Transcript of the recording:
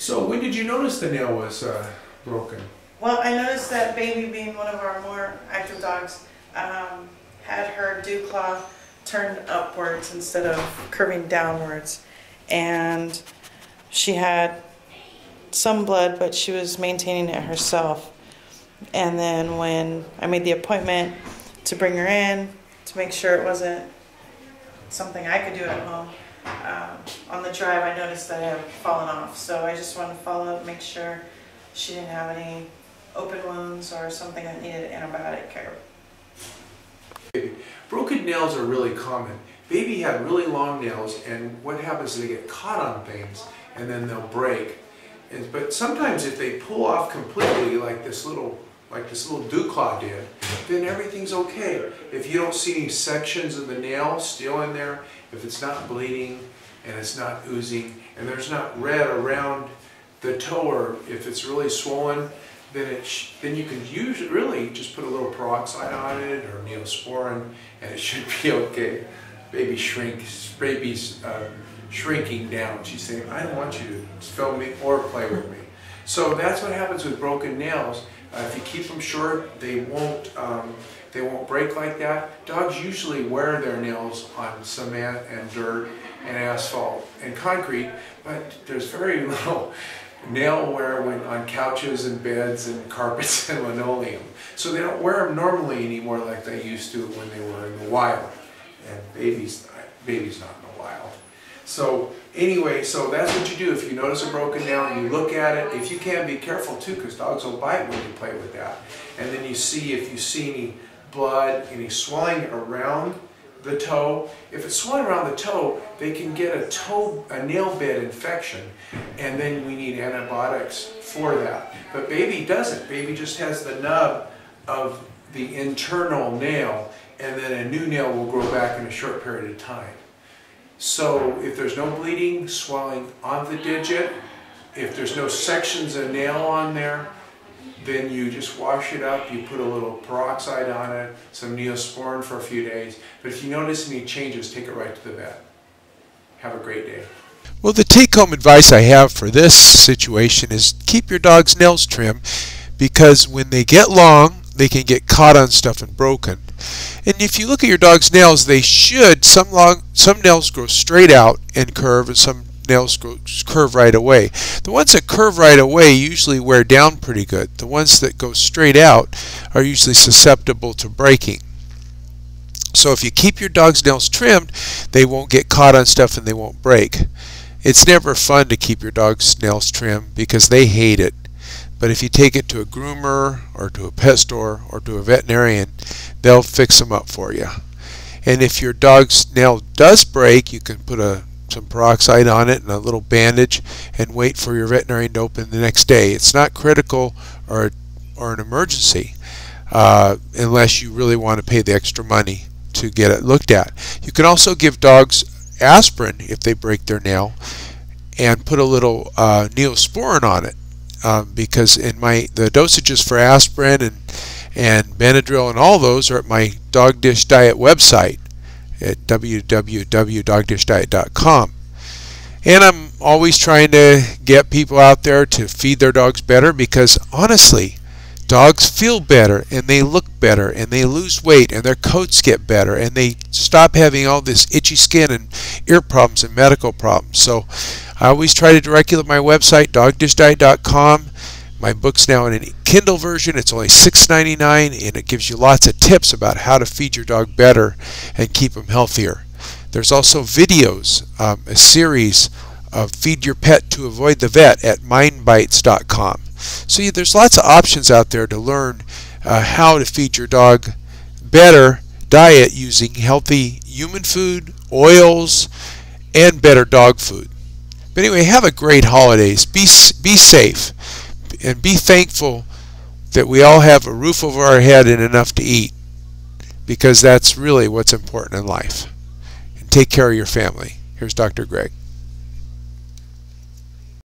So when did you notice the nail was broken? Well, I noticed that Baby, being one of our more active dogs, had her dew claw turned upwards instead of curving downwards. And she had some blood, but she was maintaining it herself. And then when I made the appointment to bring her in to make sure it wasn't something I could do at home, on the drive I noticed that it had fallen off. So I just wanted to follow up, make sure she didn't have any open wounds or something that needed antibiotic care. Broken nails are really common. Baby had really long nails, and what happens is they get caught on things and then they'll break. But sometimes if they pull off completely, like this little dew claw did, then everything's okay. If you don't see any sections of the nail still in there, if it's not bleeding and it's not oozing and there's not red around the toe, or if it's really swollen, then you can really just put a little peroxide on it or neosporin, and it should be okay. Baby's shrinking down. She's saying, I don't want you to film me or play with me. So that's what happens with broken nails. If you keep them short, they won't break like that. Dogs usually wear their nails on cement and dirt and asphalt and concrete, but there's very little nail wear on couches and beds and carpets and linoleum. So they don't wear them normally anymore like they used to when they were in the wild. And baby's not in the wild. So anyway, so that's what you do. If you notice a broken nail, you look at it. If you can, be careful too, because dogs will bite when you play with that. And then you see if you see any blood, any swelling around the toe. If it's swelling around the toe, they can get a nail bed infection, and then we need antibiotics for that. But baby doesn't. Baby just has the nub of the internal nail, and then a new nail will grow back in a short period of time. So if there's no bleeding, swelling on the digit, if there's no sections of nail on there, then you just wash it up, you put a little peroxide on it, some neosporin for a few days. But if you notice any changes, take it right to the vet. Have a great day. Well, the take-home advice I have for this situation is keep your dog's nails trimmed, because when they get long, they can get caught on stuff and broken. And if you look at your dog's nails, they should, some nails grow straight out and curve, and some nails curve right away. The ones that curve right away usually wear down pretty good. The ones that go straight out are usually susceptible to breaking. So if you keep your dog's nails trimmed, they won't get caught on stuff and they won't break. It's never fun to keep your dog's nails trimmed because they hate it. But if you take it to a groomer or to a pet store or to a veterinarian, they'll fix them up for you. And if your dog's nail does break, you can put some peroxide on it and a little bandage and wait for your veterinarian to open the next day. It's not critical or an emergency unless you really want to pay the extra money to get it looked at. You can also give dogs aspirin if they break their nail and put a little neosporin on it, because the dosages for aspirin and Benadryl and all those are at my Dog Dish Diet website at www.dogdishdiet.com. And I'm always trying to get people out there to feed their dogs better, because honestly, dogs feel better and they look better and they lose weight and their coats get better and they stop having all this itchy skin and ear problems and medical problems. So I always try to direct you to my website, dogdishdiet.com. My book's now in a Kindle version. It's only $6.99, and it gives you lots of tips about how to feed your dog better and keep them healthier. There's also videos, a series of Feed Your Pet to Avoid the Vet at mindbites.com. So there's lots of options out there to learn how to feed your dog better diet using healthy human food, oils, and better dog food. But anyway, have a great holidays. Be safe. And be thankful that we all have a roof over our head and enough to eat, because that's really what's important in life. And take care of your family. Here's Dr. Greg.